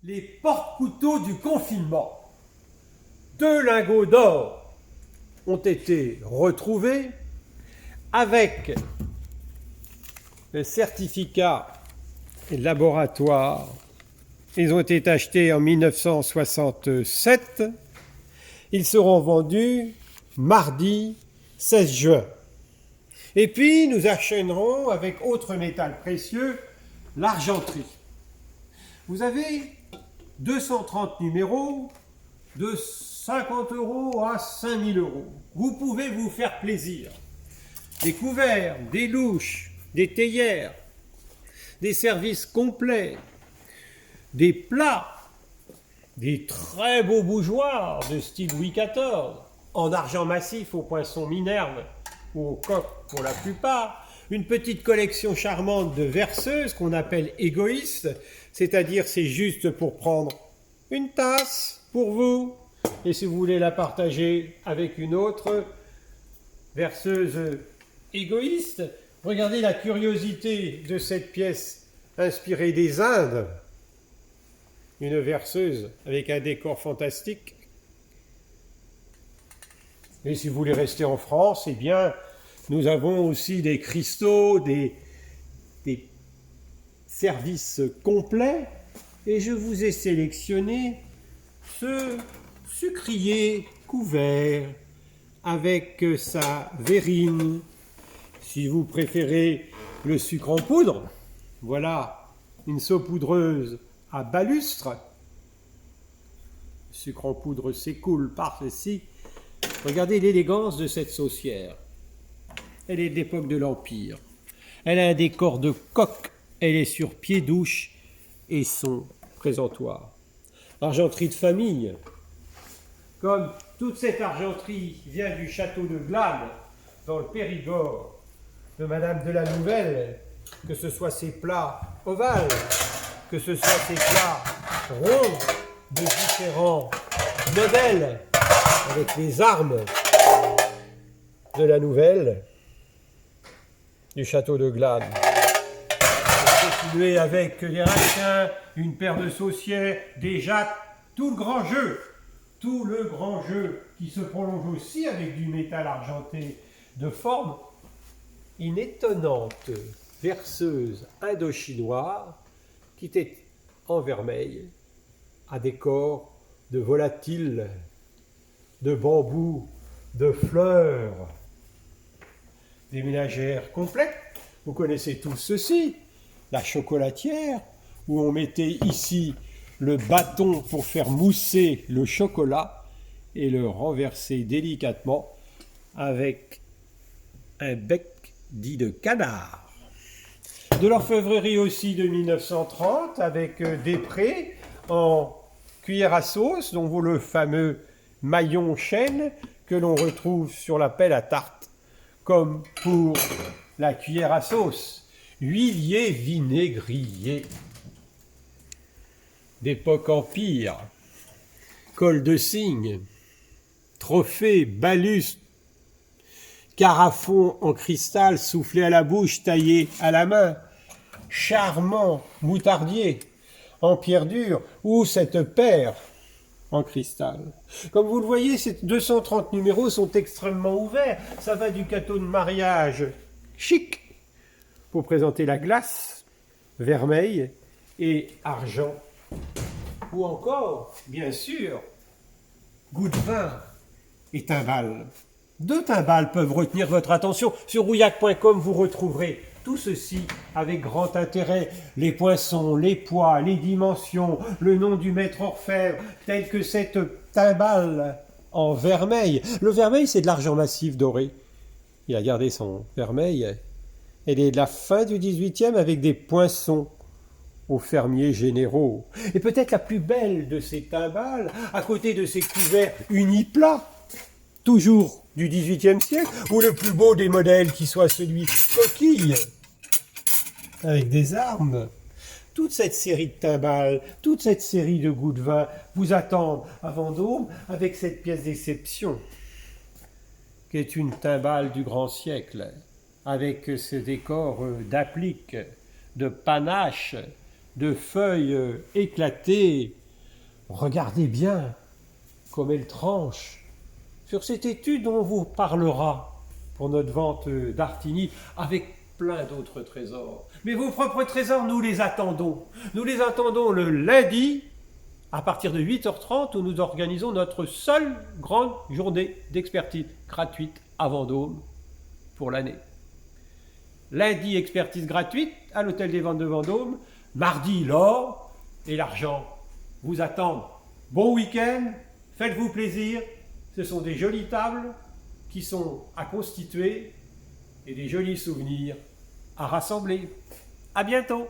les porte-couteaux du confinement. 2 lingots d'or ont été retrouvés avec le certificat laboratoire. Ils ont été achetés en 1967. Ils seront vendus mardi 16 juin. Et puis nous enchaînerons avec autre métal précieux, l'argenterie. Vous avez 230 numéros de 50 € à 5 000 €. Vous pouvez vous faire plaisir. Des couverts, des louches, des théières, des services complets, des plats, des très beaux bougeoirs de style Louis XIV, en argent massif au poinçon Minerve ou au coq pour la plupart, une petite collection charmante de verseuses qu'on appelle égoïstes, c'est-à-dire c'est juste pour prendre une tasse pour vous, et si vous voulez la partager avec une autre verseuse égoïste, regardez la curiosité de cette pièce inspirée des Indes, une verseuse avec un décor fantastique. Et si vous voulez rester en France, eh bien, nous avons aussi des cristaux, des services complets. Et je vous ai sélectionné ce sucrier couvert avec sa verrine. Si vous préférez le sucre en poudre, voilà une saupoudreuse à balustre. Le sucre en poudre s'écoule par ceci. Regardez l'élégance de cette saucière. Elle est d'époque de l'Empire. Elle a un décor de coq. Elle est sur pied-douche et son présentoir. Argenterie de famille. Comme toute cette argenterie vient du château de Glane, dans le Périgord, de Madame de la Nouvelle, que ce soit ses plats ovales, que ce soit ses plats ronds de différents modèles, avec les armes de la Nouvelle, du château de Glane. Continuer avec les raquins, une paire de saucières, des jattes, tout le grand jeu qui se prolonge aussi avec du métal argenté de forme. Une étonnante verseuse indochinoise qui était en vermeil, à décor de volatiles, de bambou, de fleurs, des ménagères complètes. Vous connaissez tous ceci, la chocolatière, où on mettait ici le bâton pour faire mousser le chocolat et le renverser délicatement avec un bec dit de canard. De l'orfèvrerie aussi de 1930 avec des prés en cuillère à sauce, dont vaut le fameux maillon chêne que l'on retrouve sur la pelle à tarte, comme pour la cuillère à sauce. Huilier vinaigrier d'époque empire, col de cygne, trophée, balustre, carafon en cristal soufflé à la bouche, taillé à la main, charmant moutardier en pierre dure, ou cette paire en cristal. Comme vous le voyez, ces 230 numéros sont extrêmement ouverts. Ça va du gâteau de mariage chic, pour présenter la glace, vermeil et argent. Ou encore, bien sûr, goût de vin et timbales. 2 timbales peuvent retenir votre attention. Sur rouillac.com, vous retrouverez tout ceci avec grand intérêt. Les poinçons, les poids, les dimensions, le nom du maître orfèvre, tel que cette timbale en vermeil. Le vermeil, c'est de l'argent massif doré. Il a gardé son vermeil. Elle est de la fin du XVIIIe avec des poinçons aux fermiers généraux. Et peut-être la plus belle de ces timbales, à côté de ces couverts uniplats, toujours du XVIIIe siècle, ou le plus beau des modèles qui soit celui coquille, avec des armes. Toute cette série de timbales, toute cette série de goûts de vin vous attendent à Vendôme avec cette pièce d'exception, qui est une timbale du grand siècle, avec ce décor d'applique, de panache, de feuilles éclatées. Regardez bien comme elle tranche sur cette étude dont on vous parlera pour notre vente d'Artigny, avec plein d'autres trésors. Mais vos propres trésors, nous les attendons. Nous les attendons le lundi, à partir de 8h30, où nous organisons notre seule grande journée d'expertise gratuite à Vendôme pour l'année. Lundi, expertise gratuite à l'Hôtel des Ventes de Vendôme. Mardi, l'or et l'argent vous attendent. Bon week-end, faites-vous plaisir. Ce sont des jolies tables qui sont à constituer et des jolis souvenirs à rassembler. À bientôt!